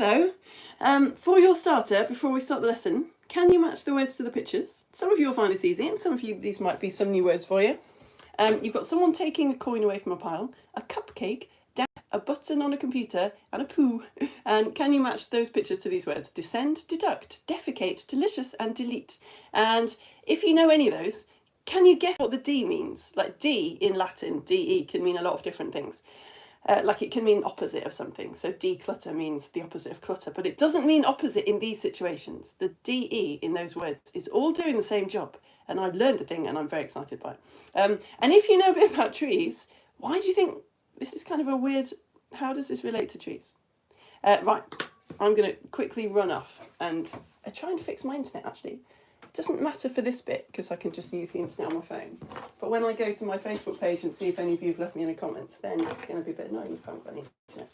So, for your starter, before we start the lesson, can you match the words to the pictures? Some of you will find this easy, and some of you, these might be some new words for you. You've got someone taking a coin away from a pile, a cupcake, a button on a computer, and a poo. And can you match those pictures to these words? Descend, deduct, defecate, delicious, and delete. And if you know any of those, can you guess what the D means? Like D in Latin, DE, can mean a lot of different things. Like it can mean opposite of something. So declutter means the opposite of clutter, but it doesn't mean opposite in these situations. The DE in those words is all doing the same job. And I learned a thing and I'm very excited by it. And if you know a bit about trees, why do you think this is kind of a weird, how does this relate to trees? Right, I'm going to quickly run off and try and fix my internet actually. It doesn't matter for this bit because I can just use the internet on my phone. But when I go to my Facebook page and see if any of you have left me any comments, then it's going to be a bit annoying if I haven't got any internet.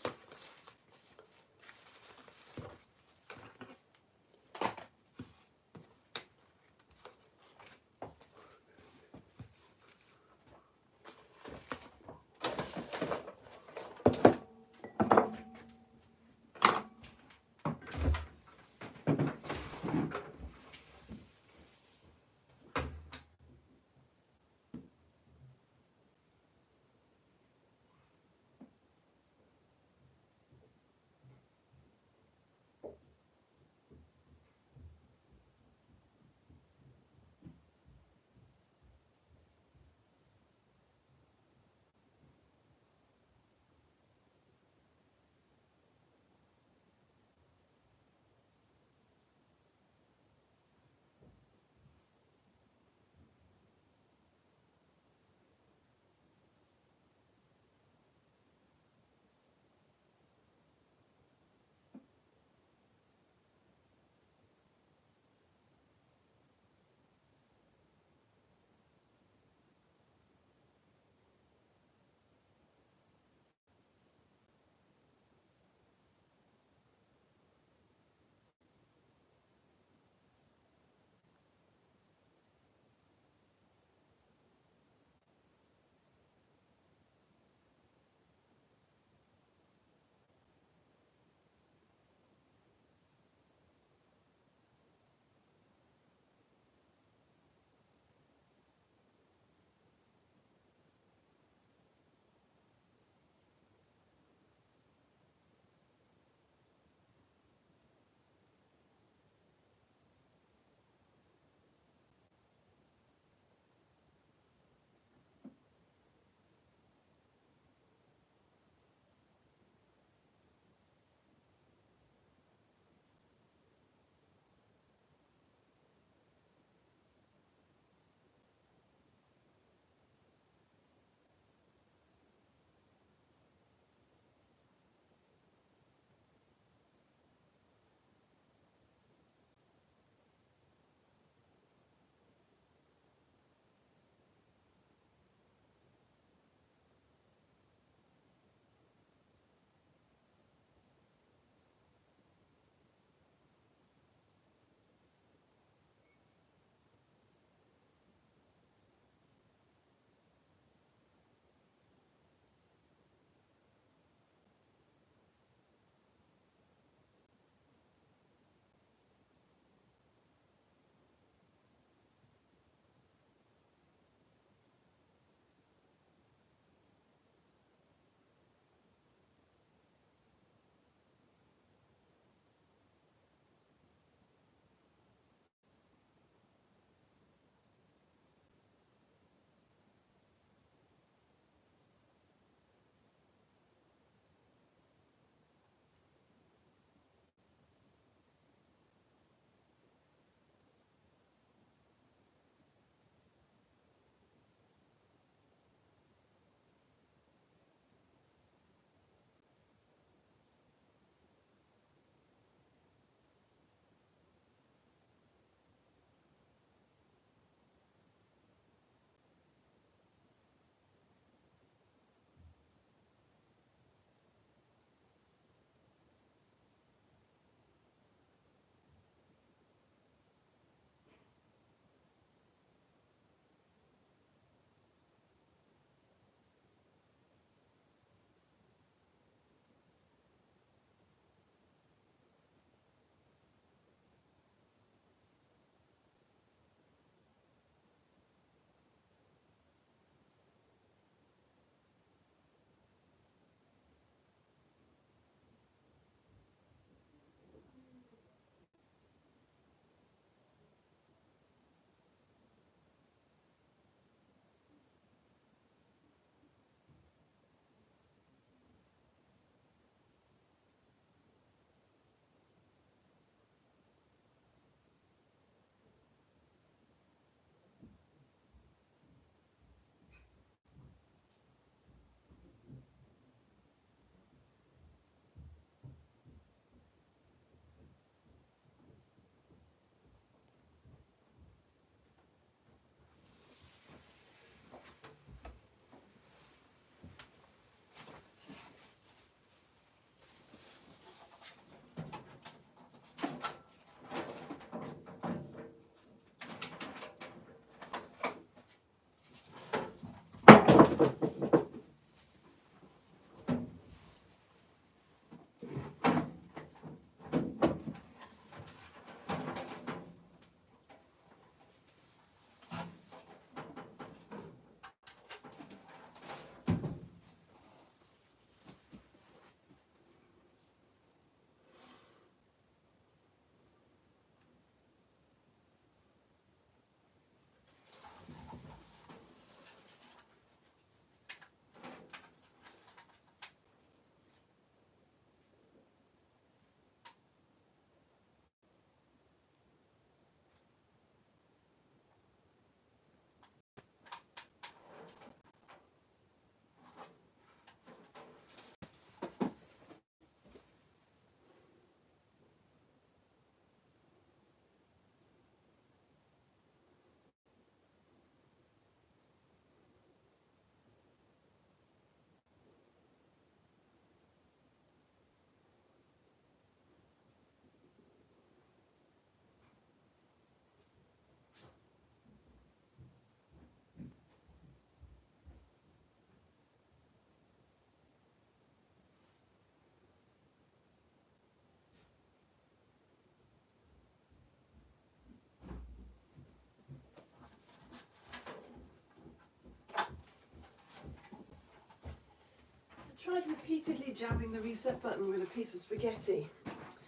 Tried repeatedly jabbing the reset button with a piece of spaghetti,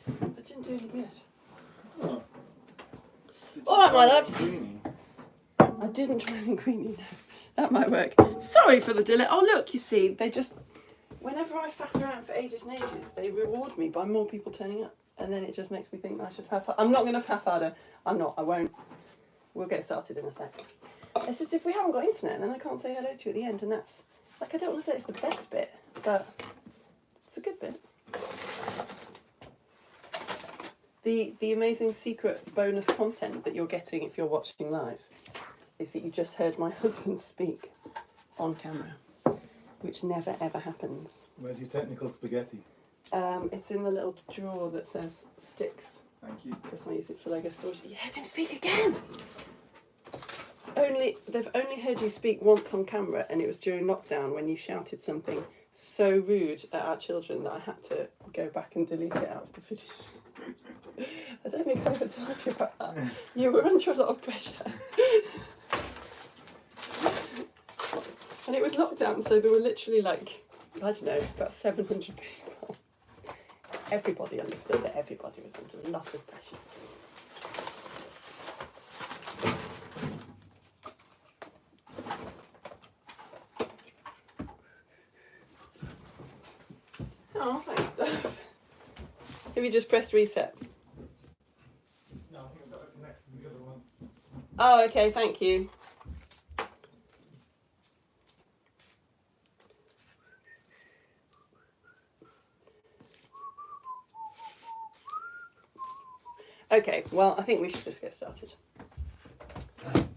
but didn't do any good. Oh. Alright, my loves. I didn't try linguine, no. That might work. Sorry for the delay. Oh look, you see, they just, whenever I faff around for ages and ages, they reward me by more people turning up. And then it just makes me think I should faff. I'm not going to faff harder. I'm not, I won't. We'll get started in a sec. It's just if we haven't got internet, then I can't say hello to you at the end, and that's, like, I don't want to say it's the best bit, but it's a good bit. The amazing secret bonus content that you're getting if you're watching live is that you just heard my husband speak on camera, which never ever happens. Where's your technical spaghetti? It's in the little drawer that says sticks. Thank you. Because I use it for Lego storage. You heard him speak again! They've only heard you speak once on camera, and it was during lockdown when you shouted something so rude at our children that I had to go back and delete it out of the video. I don't think I ever told you about that. You were under a lot of pressure. And it was lockdown, so there were literally, like, I don't know, about 700 people. Everybody understood that everybody was under a lot of pressure. Oh, thanks, Dave. Have you just pressed reset? No, I think I've got to connect from the other one. Oh, okay, thank you. Okay, well, I think we should just get started. I'm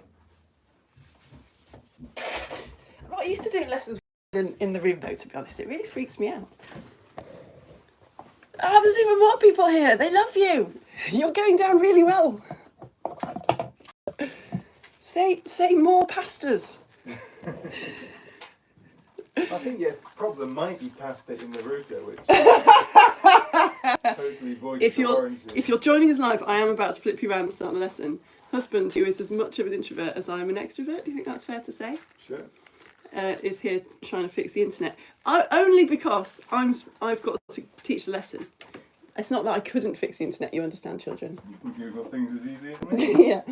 not used to doing lessons in the room, though, to be honest. It really freaks me out. Oh, there's even more people here. They love you. You're going down really well. Say more pastas. I think your problem might be pasta in the router, which totally voids the warranty. If you're joining us live, I am about to flip you around and start the lesson. Husband, who is as much of an introvert as I'm an extrovert, do you think that's fair to say? Sure. Is here trying to fix the internet. Only because I've got to teach the lesson. It's not that I couldn't fix the internet, you understand, children. You can Google things as easy as me. Yeah.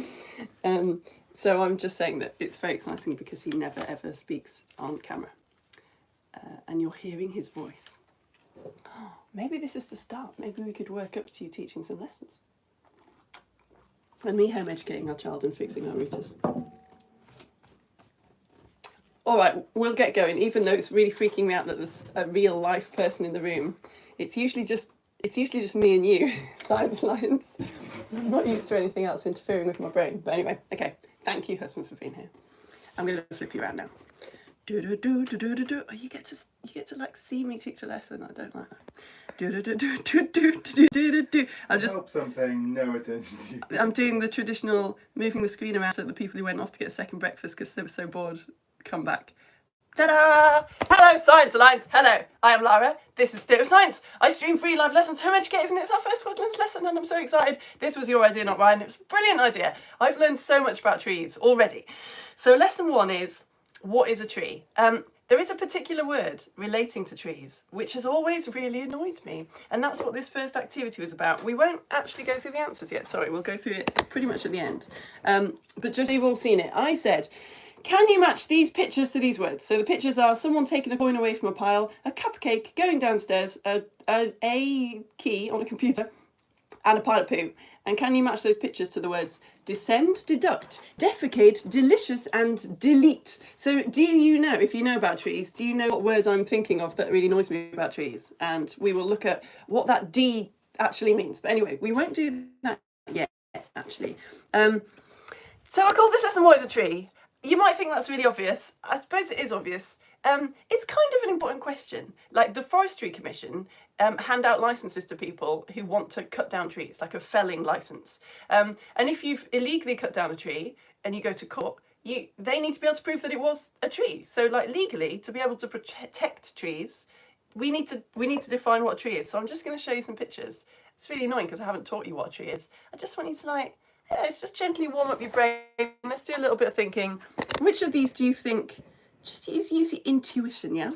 So I'm just saying that it's very exciting because he never ever speaks on camera. And you're hearing his voice. Maybe this is the start. Maybe we could work up to you teaching some lessons. And me home educating our child and fixing our routers. All right, we'll get going. Even though it's really freaking me out that there's a real life person in the room, it's usually just me and you, science lines. I'm not used to anything else interfering with my brain. But anyway, okay. Thank you, husband, for being here. I'm going to flip you around now. Do do do do do do do. Oh, you get to like see me teach a lesson. I don't like that. Do do do do do do do do do. I'm paying no attention to you. I'm doing the traditional moving the screen around so that the people who went off to get a second breakfast because they were so bored come back. Ta-da! Hello, Science Alliance. Hello, I am Lara. This is Theatre of Science. I stream free live lessons to home educators, and it's our first Woodlands lesson, and I'm so excited. This was your idea, not mine. It was a brilliant idea. I've learned so much about trees already. So lesson 1 is, what is a tree? There is a particular word relating to trees, which has always really annoyed me. And that's what this first activity was about. We won't actually go through the answers yet. Sorry, we'll go through it pretty much at the end. But just so you've all seen it, I said, can you match these pictures to these words? So the pictures are someone taking a coin away from a pile, a cupcake going downstairs, a key on a computer, and a pile of poo. And can you match those pictures to the words descend, deduct, defecate, delicious, and delete? So do you know, if you know about trees, do you know what words I'm thinking of that really annoys me about trees? And we will look at what that D actually means. But anyway, we won't do that yet, actually. So I call this lesson, what is a tree? You might think that's really obvious. I suppose it is obvious. It's kind of an important question. Like the Forestry Commission hand out licenses to people who want to cut down trees, like a felling license. And if you've illegally cut down a tree and you go to court, they need to be able to prove that it was a tree. So like legally, to be able to protect trees, we need to define what a tree is. So I'm just going to show you some pictures. It's really annoying because I haven't taught you what a tree is. I just want you to let's just gently warm up your brain. Let's do a little bit of thinking. Which of these do you think, just use your intuition, yeah?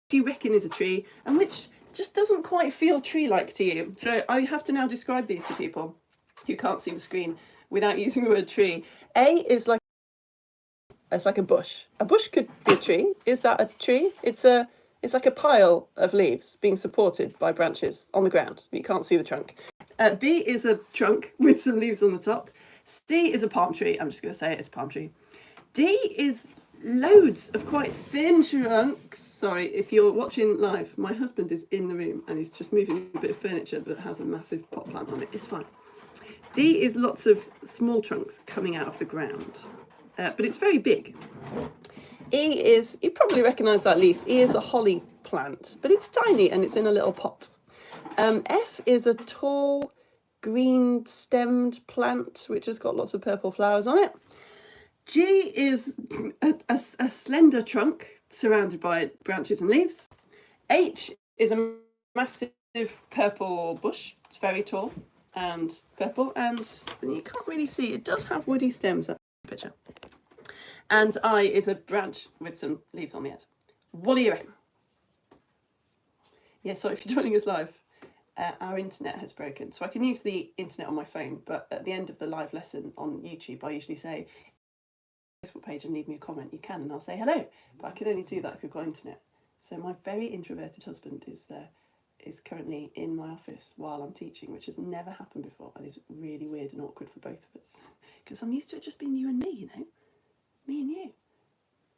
Do you reckon is a tree, and which just doesn't quite feel tree-like to you? So I have to now describe these to people who can't see the screen without using the word tree. A is like, it's like a bush. A bush could be a tree. Is that a tree? It's like a pile of leaves being supported by branches on the ground. You can't see the trunk. B is a trunk with some leaves on the top. C is a palm tree. I'm just going to say it's a palm tree. D is loads of quite thin trunks. Sorry, if you're watching live, my husband is in the room and he's just moving a bit of furniture that has a massive pot plant on it. It's fine. D is lots of small trunks coming out of the ground, but it's very big. E is, you probably recognise that leaf. E is a holly plant, but it's tiny and it's in a little pot. F is a tall, green-stemmed plant, which has got lots of purple flowers on it. G is a slender trunk surrounded by branches and leaves. H is a massive purple bush. It's very tall and purple, and you can't really see. It does have woody stems, in the picture. And I is a branch with some leaves on the end. What do you reckon? Yeah, so if you're joining us live, our internet has broken. So I can use the internet on my phone, but at the end of the live lesson on YouTube, I usually say, Facebook page and leave me a comment. You can, and I'll say hello. But I can only do that if you've got internet. So my very introverted husband is currently in my office while I'm teaching, which has never happened before, and is really weird and awkward for both of us. Because I'm used to it just being you and me, you know? Me and you.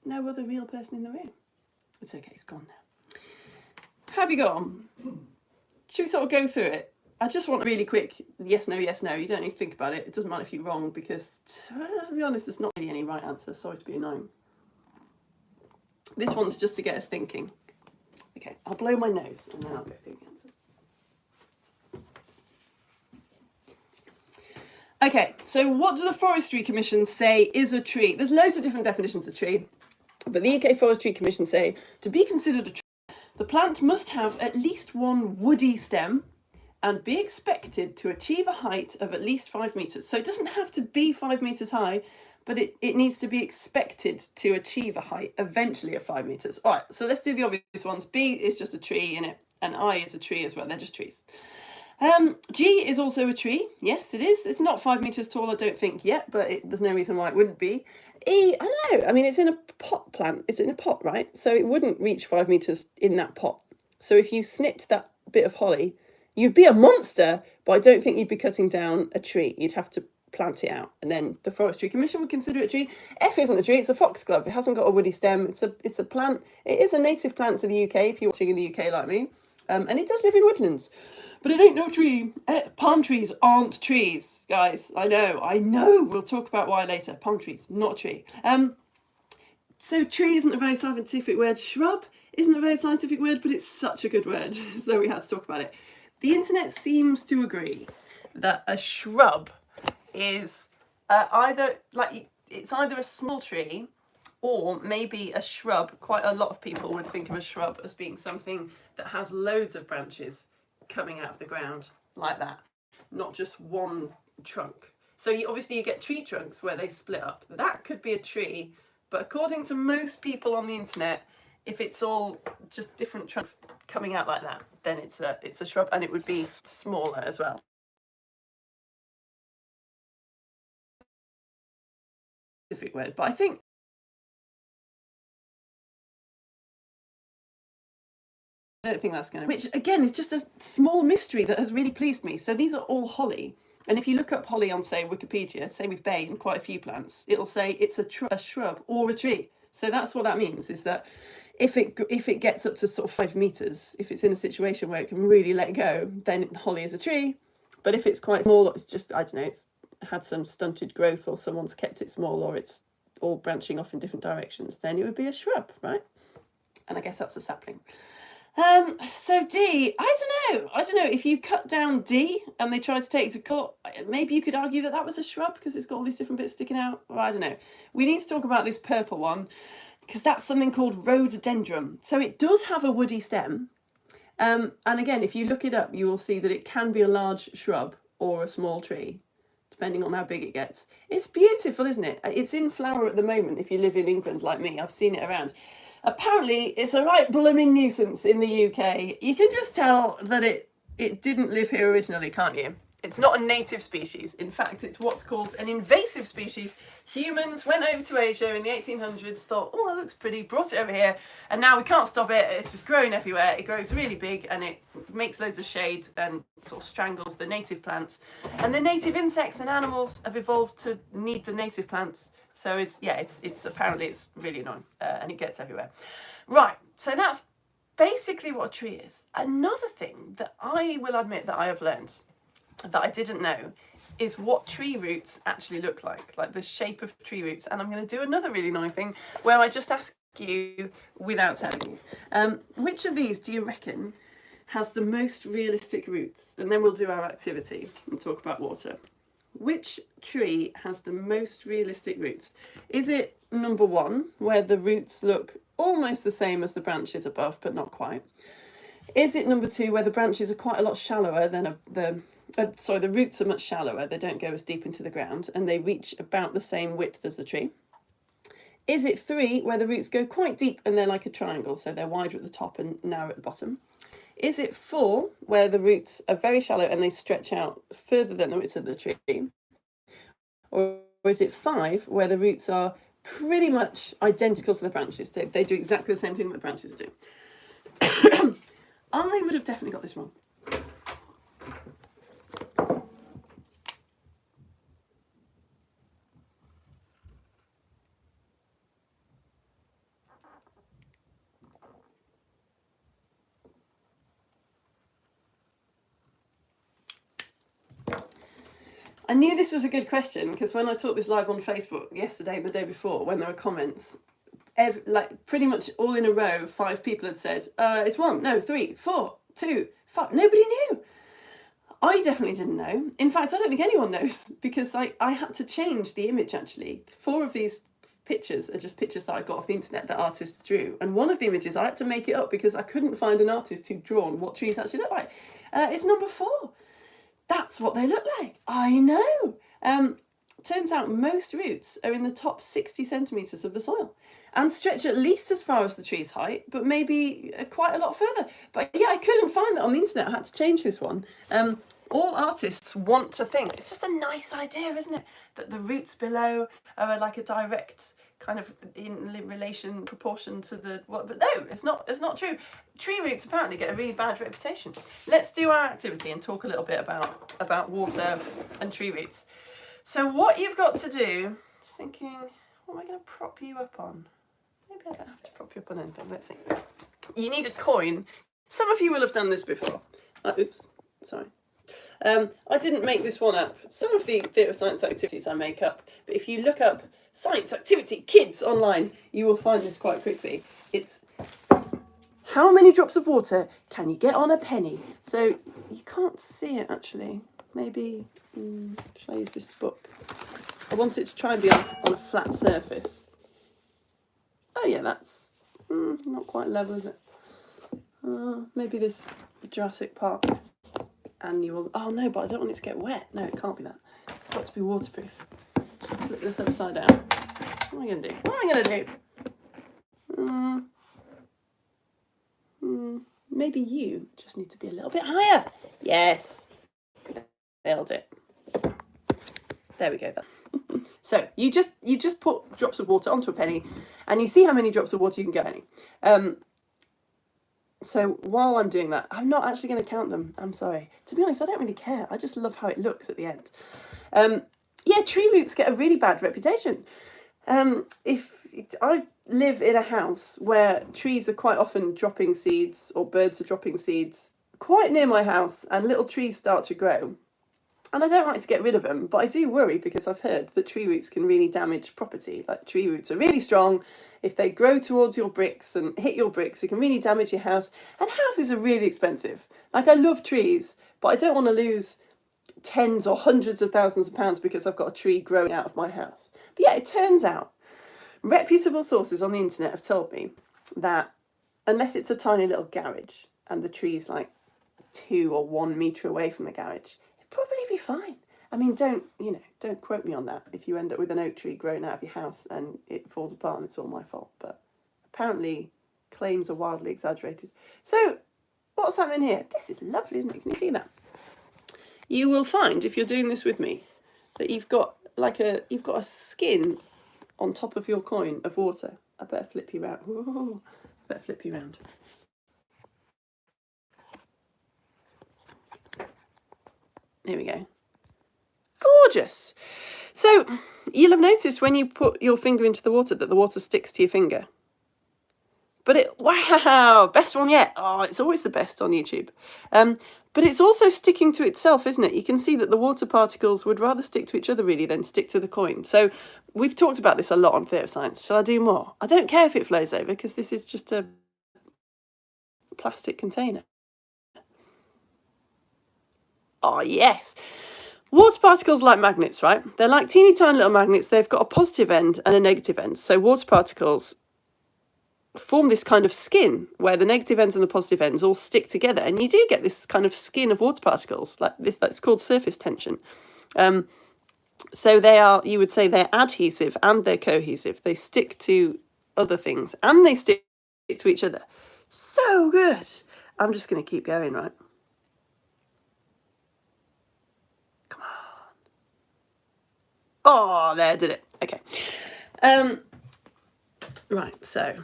No other real person in the room. It's okay, it's gone now. Have you got on? Should we sort of go through it? I just want a really quick yes, no, yes, no. You don't need to think about it. It doesn't matter if you're wrong, because, to be honest, there's not really any right answer. Sorry to be annoying. This one's just to get us thinking. Okay, I'll blow my nose and then I'll go through the answer. Okay, so what do the Forestry Commission say is a tree? There's loads of different definitions of tree, but the UK Forestry Commission say, to be considered a tree, the plant must have at least one woody stem and be expected to achieve a height of at least 5 metres. So it doesn't have to be 5 metres high, but it needs to be expected to achieve a height eventually of 5 metres. All right, so let's do the obvious ones. B is just a tree in it, and I is a tree as well. They're just trees. G is also a tree. Yes, it is. It's not 5 metres tall, I don't think, yet, but there's no reason why it wouldn't be. E, I don't know. I mean, it's in a pot plant. It's in a pot, right? So it wouldn't reach 5 metres in that pot. So if you snipped that bit of holly, you'd be a monster, but I don't think you'd be cutting down a tree. You'd have to plant it out, and then the Forestry Commission would consider it a tree. F isn't a tree, it's a foxglove. It hasn't got a woody stem. It's a plant. It is a native plant to the UK, if you're watching in the UK like me. And it does live in woodlands. But it ain't no tree. Palm trees aren't trees, guys. I know. We'll talk about why later. Palm trees, not a tree. So tree isn't a very scientific word. Shrub isn't a very scientific word, but it's such a good word. So we had to talk about it. The internet seems to agree that a shrub is either a small tree Or maybe a shrub. Quite a lot of people would think of a shrub as being something that has loads of branches coming out of the ground like that, not just one trunk. So obviously you get tree trunks where they split up. That could be a tree, but according to most people on the internet, if it's all just different trunks coming out like that, then it's a shrub, and it would be smaller as well. Specific word, but I think I don't think that's going to, which again is just a small mystery that has really pleased me. So these are all holly. And if you look up holly on, say, Wikipedia, say with bay and quite a few plants, it'll say it's a shrub or a tree. So that's what that means, is that if it gets up to sort of 5 meters, if it's in a situation where it can really let go, then holly is a tree. But if it's quite small, or it's just, I don't know, it's had some stunted growth, or someone's kept it small, or it's all branching off in different directions, then it would be a shrub, right? And I guess that's a sapling. So D, I don't know if you cut down D and they tried to take it to court, maybe you could argue that that was a shrub because it's got all these different bits sticking out. Well, I don't know. We need to talk about this purple one because that's something called rhododendron. So it does have a woody stem. And again, if you look it up, you will see that it can be a large shrub or a small tree, depending on how big it gets. It's beautiful, isn't it? It's in flower at the moment. If you live in England like me, I've seen it around. Apparently, it's a right blooming nuisance in the UK. You can just tell that it didn't live here originally, can't you? It's not a native species. In fact, it's what's called an invasive species. Humans went over to Asia in the 1800s, thought, oh, that looks pretty, brought it over here, and now we can't stop it. It's just growing everywhere. It grows really big, and it makes loads of shade and sort of strangles the native plants. And the native insects and animals have evolved to need the native plants. So it's apparently it's really annoying, and it gets everywhere. Right, so that's basically what a tree is. Another thing that I will admit that I have learned that I didn't know is what tree roots actually look like the shape of tree roots. And I'm going to do another really annoying thing where I just ask you without telling you. Which of these do you reckon has the most realistic roots? And then we'll do our activity and talk about water. Which tree has the most realistic roots? Is it number 1, where the roots look almost the same as the branches above, but not quite? Is it number 2, where the branches are quite a lot shallower than the roots are much shallower, they don't go as deep into the ground, and they reach about the same width as the tree? Is it 3, where the roots go quite deep and they're like a triangle, so they're wider at the top and narrow at the bottom? Is it 4, where the roots are very shallow and they stretch out further than the roots of the tree? Or is it 5, where the roots are pretty much identical to the branches? They do exactly the same thing that the branches do. I would have definitely got this wrong. I knew this was a good question because when I taught this live on Facebook yesterday and the day before, when there were comments, like pretty much all in a row, 5 people had said, it's 1, no, 3, 4, 2, 5. Nobody knew. I definitely didn't know. In fact, I don't think anyone knows because I had to change the image actually. 4 of these pictures are just pictures that I got off the internet that artists drew. And one of the images I had to make it up because I couldn't find an artist who'd drawn what trees actually look like. It's number 4. That's what they look like. I know. Turns out most roots are in the top 60 centimetres of the soil and stretch at least as far as the tree's height, but maybe quite a lot further. But yeah, I couldn't find that on the internet. I had to change this one. All artists want to think, it's just a nice idea, isn't it? That the roots below are like a direct kind of in relation proportion to the what, but no, it's not true. Tree roots apparently get a really bad reputation. Let's do our activity and talk a little bit about water and tree roots. So what you've got to do, just thinking, what am I going to prop you up on? Maybe I don't have to prop you up on anything. Let's see. You need a coin. Some of you will have done this before. Oops, sorry. I didn't make this one up. Some of the theatre science activities I make up, but if you look up science activity kids online, you will find this quite quickly. It's how many drops of water can you get on a penny? So you can't see it actually. Maybe, shall I use this book? I want it to try and be on a flat surface. Oh yeah, that's not quite level, is it? Maybe this Jurassic Park annual. Oh no, but I don't want it to get wet. No, it can't be that. It's got to be waterproof. Flip this upside down. What am I going to do? What am I going to do? Maybe you just need to be a little bit higher. Yes. Nailed it. There we go then. So you just put drops of water onto a penny and you see how many drops of water you can get any. So while I'm doing that, I'm not actually going to count them. I'm sorry. To be honest, I don't really care. I just love how it looks at the end. Yeah, tree roots get a really bad reputation. If I live in a house where trees are quite often dropping seeds or birds are dropping seeds quite near my house and little trees start to grow. And I don't like to get rid of them, but I do worry because I've heard that tree roots can really damage property. Like tree roots are really strong. If they grow towards your bricks and hit your bricks, it can really damage your house. And houses are really expensive. Like I love trees, but I don't want to lose tens or hundreds of thousands of pounds because I've got a tree growing out of my house. But yeah, it turns out reputable sources on the internet have told me that unless it's a tiny little garage and the tree's like 2 or 1 metre away from the garage, it'd probably be fine. I mean, don't quote me on that if you end up with an oak tree growing out of your house and it falls apart and it's all my fault. But apparently claims are wildly exaggerated. So what's happening here? This is lovely, isn't it? Can you see that? You will find, if you're doing this with me, that you've got a skin on top of your coin of water. I better flip you around. Ooh, better flip you around. There we go. Gorgeous. So you'll have noticed when you put your finger into the water that the water sticks to your finger. But wow, best one yet. Oh, it's always the best on YouTube. But it's also sticking to itself, isn't it? You can see that the water particles would rather stick to each other really than stick to the coin. So we've talked about this a lot on Theatre of Science. Shall I do more? I don't care if it flows over because this is just a plastic container. Oh, yes. Water particles are like magnets, right? They're like teeny tiny little magnets. They've got a positive end and a negative end. So water particles form this kind of skin where the negative ends and the positive ends all stick together, and you do get this kind of skin of water particles like this. That's called surface tension. So they are, you would say, they're adhesive and they're cohesive. They stick to other things and they stick to each other. So good. I'm just going to keep going, right? Come on. Oh, there, I did it. Okay. Right, so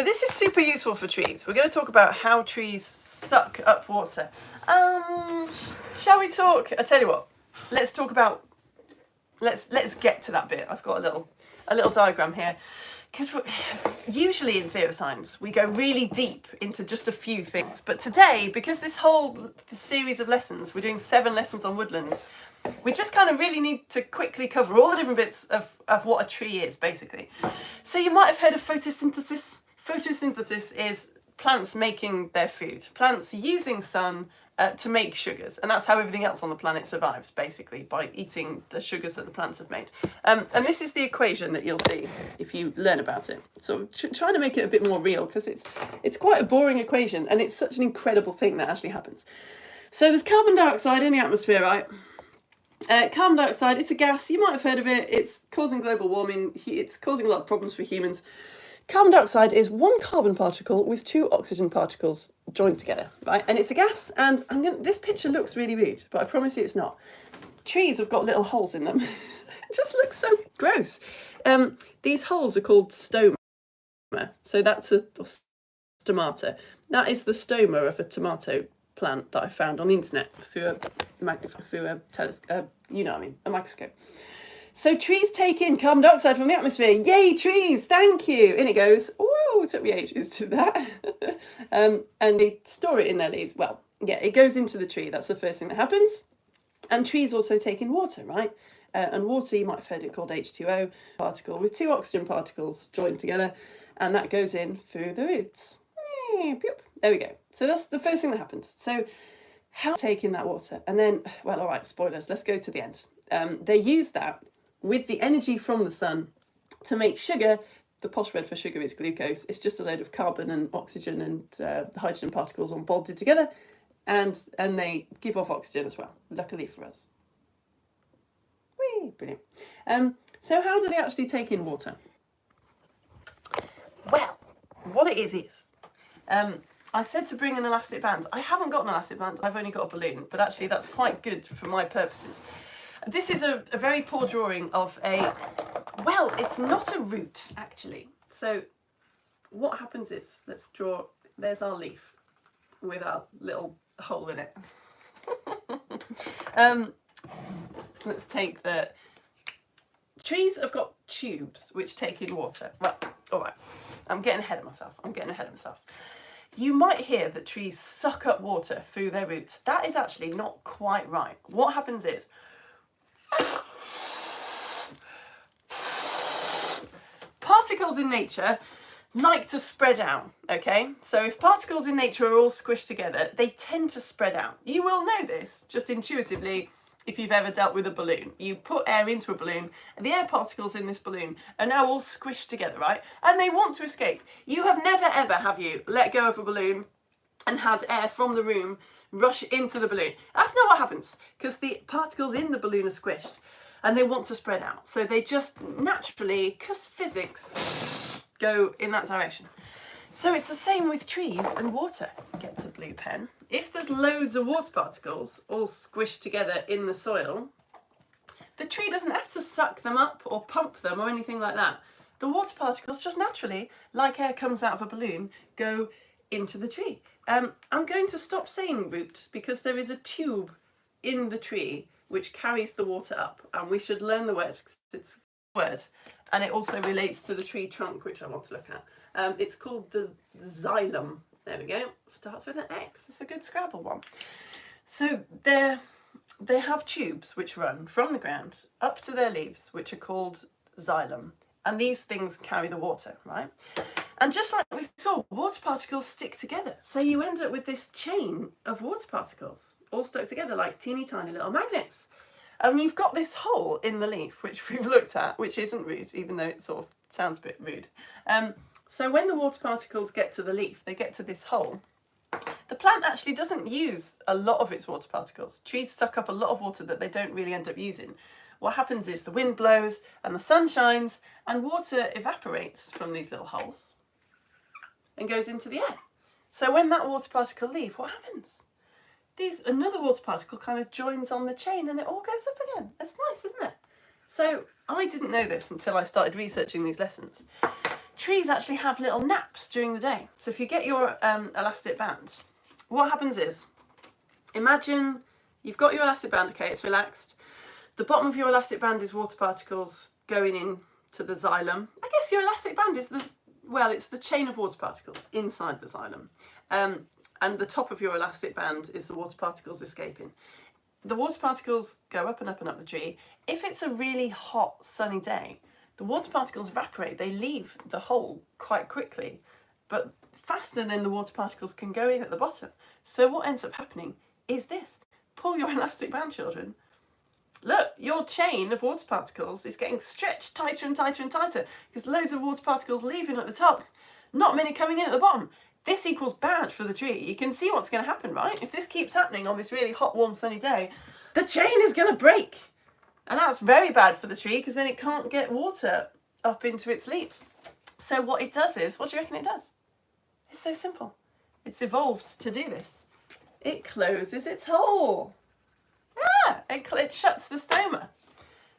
this is super useful for trees. We're going to talk about how trees suck up water. Shall we talk? I tell you what. Let's talk about. Let's get to that bit. I've got a little diagram here, because usually in Theatre of Science we go really deep into just a few things. But today, because this whole series of lessons, we're doing 7 lessons on Woodlands. We just kind of really need to quickly cover all the different bits of what a tree is, basically. So you might have heard of photosynthesis. Photosynthesis is plants making their food, plants using sun to make sugars, and that's how everything else on the planet survives, basically, by eating the sugars that the plants have made. And this is the equation that you'll see if you learn about it. So trying to make it a bit more real, because it's quite a boring equation, and it's such an incredible thing that actually happens. So there's carbon dioxide in the atmosphere, right? Carbon dioxide, it's a gas, you might have heard of it, it's causing global warming, it's causing a lot of problems for humans. Carbon dioxide is 1 carbon particle with 2 oxygen particles joined together, right? And it's a gas, and this picture looks really weird, but I promise you it's not. Trees have got little holes in them. It just looks so gross. These holes are called stoma. So that's a stomata. That is the stoma of a tomato plant that I found on the internet through a telescope, a microscope. So trees take in carbon dioxide from the atmosphere. Yay, trees! Thank you. In it goes. Whoa, it took me ages to do that. And they store it in their leaves. Well, yeah, it goes into the tree. That's the first thing that happens. And trees also take in water, right? And water, you might have heard it called H2O particle with 2 oxygen particles joined together, and that goes in through the roots. There we go. So that's the first thing that happens. So how take in that water? And then, well, all right, spoilers. Let's go to the end. They use that with the energy from the sun to make sugar the posh word for sugar is glucose. It's just a load of carbon and oxygen and hydrogen particles all bonded together, and they give off oxygen as well, luckily for us. Whee! Brilliant. So how do they actually take in water? Well, what it is, I said to bring an elastic band. I haven't got an elastic band, I've only got a balloon, but actually that's quite good for my purposes. This is a very poor drawing of well, it's not a root, actually. So what happens is, let's draw, there's our leaf with our little hole in it. Let's take the... Trees have got tubes which take in water. Well, all right, I'm getting ahead of myself. You might hear that trees suck up water through their roots. That is actually not quite right. What happens is, particles in nature like to spread out, okay? So if particles in nature are all squished together, they tend to spread out. You will know this just intuitively if you've ever dealt with a balloon. You put air into a balloon, and the air particles in this balloon are now all squished together, right? And they want to escape. You have never ever, have you, let go of a balloon and had air from the room rush into the balloon? That's not what happens, because the particles in the balloon are squished and they want to spread out. So they just naturally, because physics, go in that direction. So it's the same with trees and water. Gets a blue pen. If there's loads of water particles all squished together in the soil, the tree doesn't have to suck them up or pump them or anything like that. The water particles just naturally, like air comes out of a balloon, go into the tree. I'm going to stop saying root because there is a tube in the tree which carries the water up, and we should learn the word because it's a word, and it also relates to the tree trunk, which I want to look at. It's called the xylem. There we go. Starts with an X. It's a good Scrabble one. So they have tubes which run from the ground up to their leaves, which are called xylem. And these things carry the water, right? And just like we saw, water particles stick together. So you end up with this chain of water particles all stuck together like teeny tiny little magnets. And you've got this hole in the leaf, which we've looked at, which isn't rude, even though it sort of sounds a bit rude. So when the water particles get to the leaf, they get to this hole. The plant actually doesn't use a lot of its water particles. Trees suck up a lot of water that they don't really end up using. What happens is the wind blows and the sun shines and water evaporates from these little holes and goes into the air. So when that water particle leaves, what happens? Another water particle kind of joins on the chain and it all goes up again. That's nice, isn't it? So I didn't know this until I started researching these lessons. Trees actually have little naps during the day. So if you get your elastic band, what happens is, imagine you've got your elastic band, okay, it's relaxed. The bottom of your elastic band is water particles going into the xylem. I guess your elastic band is it's the chain of water particles inside the xylem. And the top of your elastic band is the water particles escaping. The water particles go up and up and up the tree. If it's a really hot, sunny day, the water particles evaporate. They leave the hole quite quickly, but faster than the water particles can go in at the bottom. So what ends up happening is this. Pull your elastic band, children. Look, your chain of water particles is getting stretched tighter and tighter and tighter because loads of water particles leaving at the top, not many coming in at the bottom. This equals bad for the tree. You can see what's going to happen, right? If this keeps happening on this really hot, warm, sunny day, the chain is going to break. And that's very bad for the tree because then it can't get water up into its leaves. So what it does is, what do you reckon it does? It's so simple. It's evolved to do this. It closes its hole. It shuts the stoma.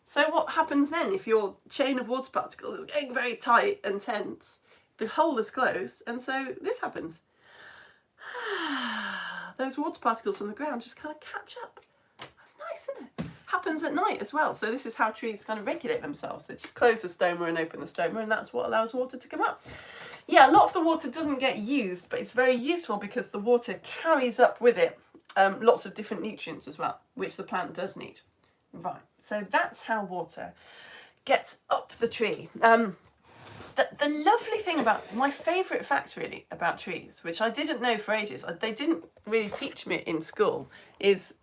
So what happens then if your chain of water particles is getting very tight and tense? The hole is closed, and so this happens. Those water particles from the ground just kind of catch up. That's nice, isn't it? Happens at night as well. So this is how trees kind of regulate themselves. They just close the stoma and open the stoma, and that's what allows water to come up. Yeah, a lot of the water doesn't get used, but it's very useful because the water carries up with it lots of different nutrients as well, which the plant does need. Right, so that's how water gets up the tree. The lovely thing about, my favourite fact really about trees, which I didn't know for ages, they didn't really teach me in school, is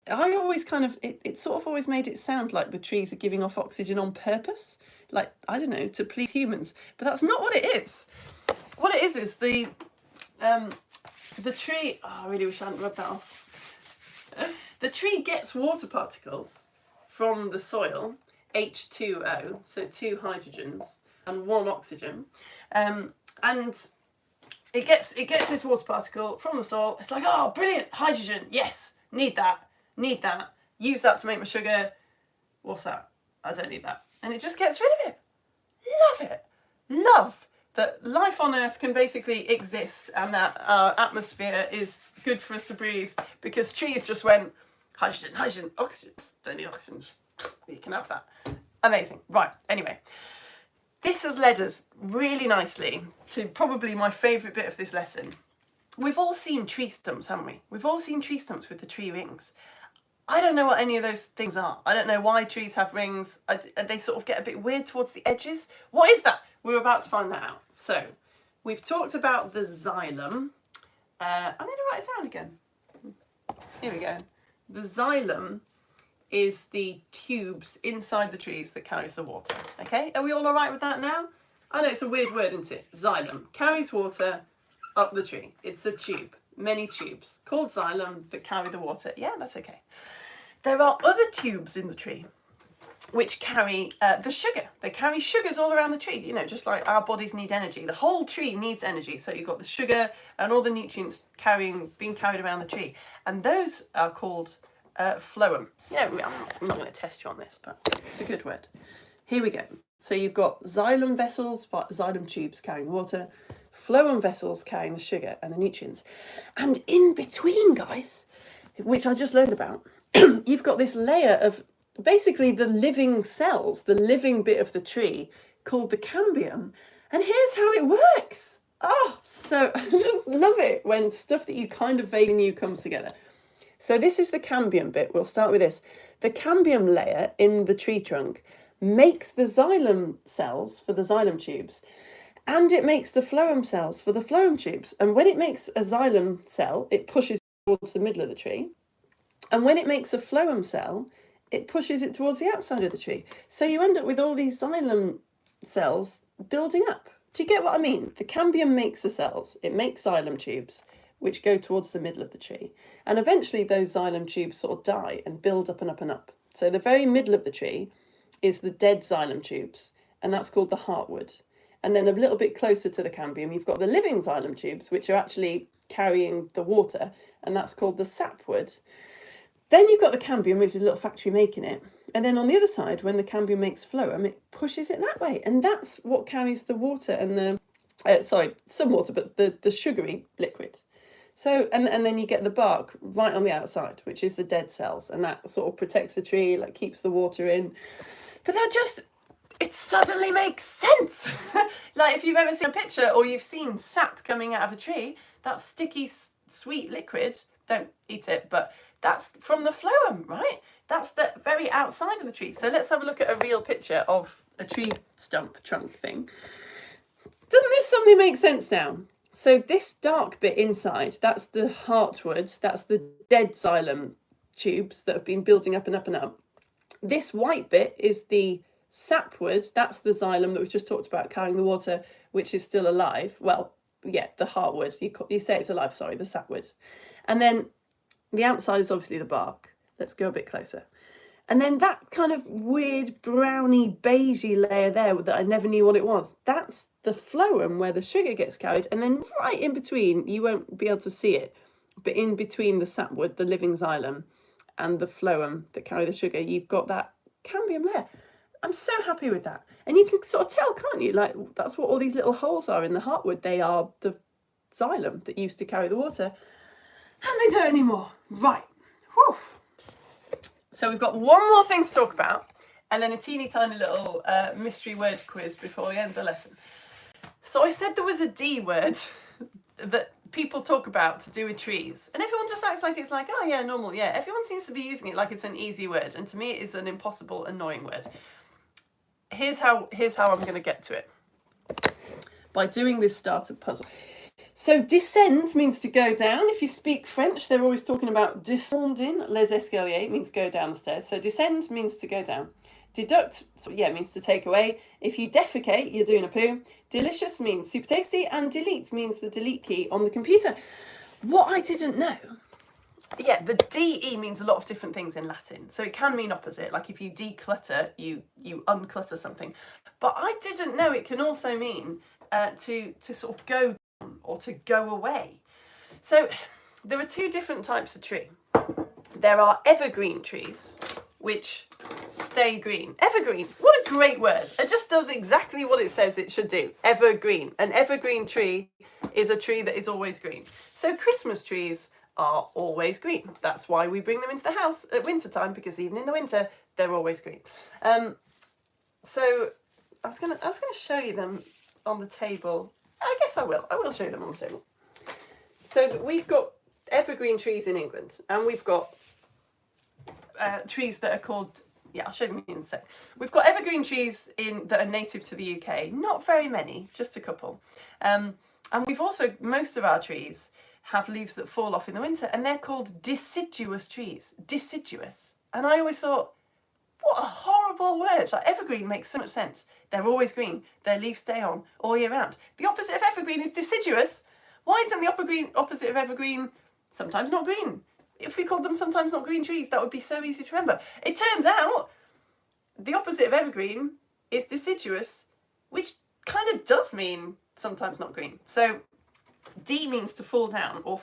I always it sort of always made it sound like the trees are giving off oxygen on purpose. like, I don't know, to please humans. But that's not what it is. What it is the tree, oh, I really wish I hadn't rubbed that off. The tree gets water particles from the soil, H2O, so 2 hydrogens and 1 oxygen, and it gets this water particle from the soil. It's like, oh, brilliant, hydrogen, yes, need that, use that to make my sugar. What's that? I don't need that. And it just gets rid of it. Love it. Love that life on Earth can basically exist and that our atmosphere is good for us to breathe, because trees just went, hydrogen, oxygen, don't need oxygen, just, you can have that. Amazing. Right, anyway. This has led us really nicely to probably my favourite bit of this lesson. We've all seen tree stumps, haven't we? We've all seen tree stumps with the tree rings. I don't know what any of those things are. I don't know why trees have rings. They sort of get a bit weird towards the edges. What is that? We're about to find that out. So, we've talked about the xylem. I need to write it down again. Here we go. The xylem is the tubes inside the trees that carries the water. Okay, are we all right with that now? I know it's a weird word, isn't it? Xylem carries water up the tree. It's a tube, many tubes called xylem that carry the water. Yeah, that's okay. There are other tubes in the tree which carry the sugar. They carry sugars all around the tree, you know, just like our bodies need energy. The whole tree needs energy. So you've got the sugar and all the nutrients being carried around the tree. And those are called phloem. Yeah, I'm not going to test you on this, but it's a good word. Here we go. So you've got xylem vessels, xylem tubes carrying the water, phloem vessels carrying the sugar and the nutrients. And in between, guys, which I just learned about, you've got this layer of basically the living cells, the living bit of the tree called the cambium. And here's how it works. Oh, so I just love it when stuff that you kind of vaguely knew comes together. So this is the cambium bit. We'll start with this. The cambium layer in the tree trunk makes the xylem cells for the xylem tubes, and it makes the phloem cells for the phloem tubes. And when it makes a xylem cell, it pushes towards the middle of the tree. And when it makes a phloem cell, it pushes it towards the outside of the tree. So you end up with all these xylem cells building up. Do you get what I mean? The cambium makes the cells. It makes xylem tubes, which go towards the middle of the tree. And eventually those xylem tubes sort of die and build up and up and up. So the very middle of the tree is the dead xylem tubes, and that's called the heartwood. And then a little bit closer to the cambium, you've got the living xylem tubes, which are actually carrying the water, and that's called the sapwood. Then you've got the cambium, which is a little factory making it. And then on the other side, when the cambium makes phloem, it pushes it that way. And that's what carries the water and some water, but the sugary liquid. So, and then you get the bark right on the outside, which is the dead cells. And that sort of protects the tree, like keeps the water in. But it suddenly makes sense. Like if you've ever seen a picture or you've seen sap coming out of a tree, that sticky, sweet liquid, don't eat it, but that's from the phloem, right? That's the very outside of the tree. So let's have a look at a real picture of a tree stump trunk thing. Doesn't this suddenly make sense now? So this dark bit inside, that's the heartwood, that's the dead xylem tubes that have been building up and up and up. This white bit is the sapwood, that's the xylem that we've just talked about carrying the water, which is still alive. Well, yeah, the heartwood, you say it's alive, sorry, the sapwood. And then the outside is obviously the bark. Let's go a bit closer. And then that kind of weird browny beigey layer there that I never knew what it was, that's the phloem where the sugar gets carried. And then right in between, you won't be able to see it, but in between the sapwood, the living xylem, and the phloem that carry the sugar, you've got that cambium layer. I'm so happy with that. And you can sort of tell, can't you? Like, that's what all these little holes are in the heartwood. They are the xylem that used to carry the water. And they don't anymore. Right. Whew. So we've got one more thing to talk about, and then a teeny tiny little mystery word quiz before we end the lesson. So I said there was a D word that people talk about to do with trees, and everyone just acts like it's like, oh yeah, normal, yeah. Everyone seems to be using it like it's an easy word, and to me it is an impossible, annoying word. Here's how I'm going to get to it. By doing this starter puzzle. So descend means to go down. If you speak French, they're always talking about descending. Les escaliers means go down the stairs. So descend means to go down. Deduct, so yeah, means to take away. If you defecate, you're doing a poo. Delicious means super tasty, and delete means the delete key on the computer. What I didn't know, yeah, the DE means a lot of different things in Latin. So it can mean opposite, like if you declutter, you unclutter something. But I didn't know it can also mean to sort of go down or to go away. So there are two different types of tree. There are evergreen trees, which stay green. Evergreen, what a great word. It just does exactly what it says it should do. Evergreen. An evergreen tree is a tree that is always green. So Christmas trees are always green. That's why we bring them into the house at winter time, because even in the winter, they're always green. So I was gonna show you them on the table. I guess I will show you them on the table. So we've got evergreen trees in England, and we've got trees that are called, yeah, I'll show them in a sec. We've got evergreen trees that are native to the UK, not very many, just a couple. And we've also, most of our trees have leaves that fall off in the winter, and they're called deciduous trees. Deciduous. And I always thought, what a horrible word. Like, evergreen makes so much sense. They're always green. Their leaves stay on all year round. The opposite of evergreen is deciduous. Why isn't the opposite of evergreen sometimes not green? If we called them sometimes not green trees, that would be so easy to remember. It turns out the opposite of evergreen is deciduous, which kind of does mean sometimes not green. So D means to fall down or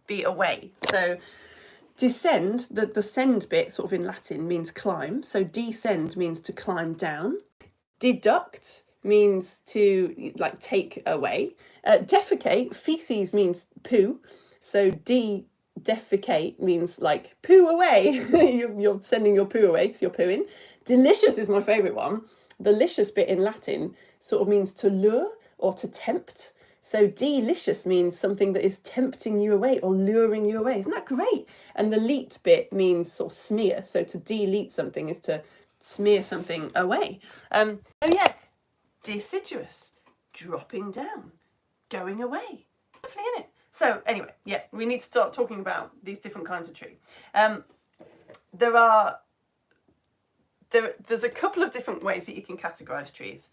be away. So descend, the send bit sort of in Latin means climb. So descend means to climb down. Deduct means to like take away. Defecate, feces means poo. So defecate means like poo away. You're sending your poo away because you're pooing. Delicious is my favourite one. The licious bit in Latin sort of means to lure or to tempt. So delicious means something that is tempting you away or luring you away. Isn't that great? And the leet bit means sort of smear. So to delete something is to smear something away. Oh yeah, deciduous, dropping down, going away. Lovely, isn't it? So anyway, yeah, we need to start talking about these different kinds of tree. There's a couple of different ways that you can categorise trees.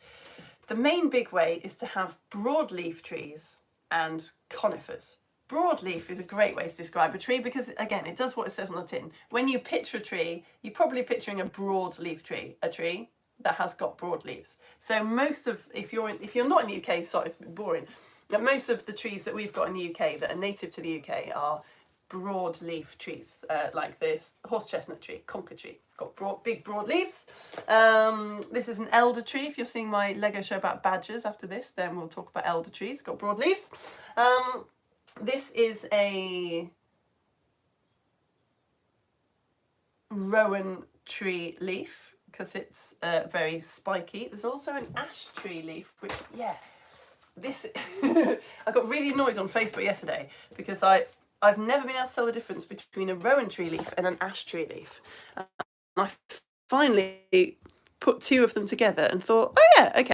The main big way is to have broadleaf trees and conifers. Broadleaf is a great way to describe a tree because, again, it does what it says on the tin. When you picture a tree, you're probably picturing a broadleaf tree, a tree that has got broad leaves. So most of, if you're not in the UK, sorry, it's a bit boring, but most of the trees that we've got in the UK that are native to the UK are broadleaf trees, like this horse chestnut tree, conker tree. Got big broad leaves. This is an elder tree. If you're seeing my Lego show about badgers after this, then we'll talk about elder trees. Got broad leaves. This is a rowan tree leaf because it's very spiky. There's also an ash tree leaf, which, yeah, this I got really annoyed on Facebook yesterday because I've never been able to tell the difference between a rowan tree leaf and an ash tree leaf. I finally put two of them together and thought, oh yeah, okay,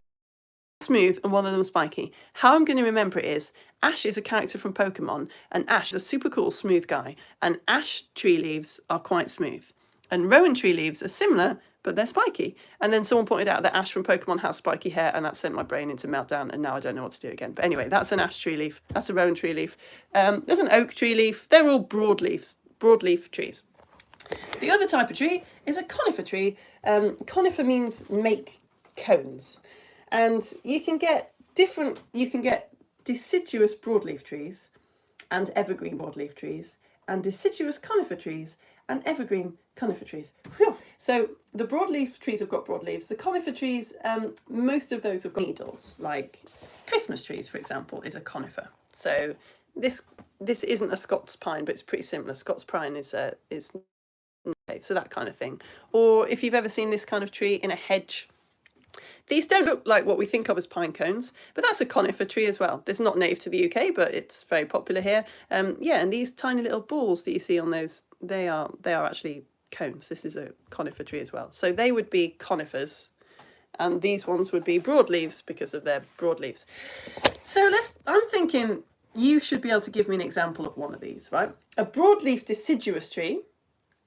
smooth and one of them spiky. How I'm going to remember it is Ash is a character from Pokemon, and Ash is a super cool smooth guy, and ash tree leaves are quite smooth. And rowan tree leaves are similar, but they're spiky. And then someone pointed out that Ash from Pokemon has spiky hair, and that sent my brain into meltdown, and now I don't know what to do again. But anyway, that's an ash tree leaf. That's a rowan tree leaf. There's an oak tree leaf. They're all broadleaf trees. The other type of tree is a conifer tree. Conifer means make cones. And you can get deciduous broadleaf trees and evergreen broadleaf trees and deciduous conifer trees and evergreen conifer trees. Whew. So the broadleaf trees have got broad leaves. The conifer trees, most of those have got needles, like Christmas trees, for example, is a conifer. So this isn't a Scots pine, but it's pretty similar. Scots pine is okay, so that kind of thing. Or if you've ever seen this kind of tree in a hedge, these don't look like what we think of as pine cones, but that's a conifer tree as well. It's not native to the UK, but it's very popular here. Yeah, and these tiny little balls that you see on those, they are actually cones. This is a conifer tree as well. So they would be conifers, and these ones would be broadleaves because of their broad leaves. So I'm thinking you should be able to give me an example of one of these, right? A broadleaf deciduous tree,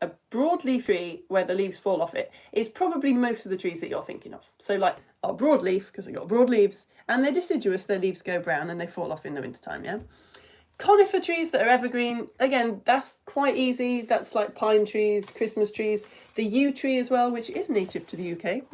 a broadleaf tree where the leaves fall off it is probably most of the trees that you're thinking of. So like our broadleaf, because they've got broad leaves, and they're deciduous, their leaves go brown and they fall off in the wintertime, yeah? Conifer trees that are evergreen, again, that's quite easy. That's like pine trees, Christmas trees. The yew tree as well, which is native to the UK.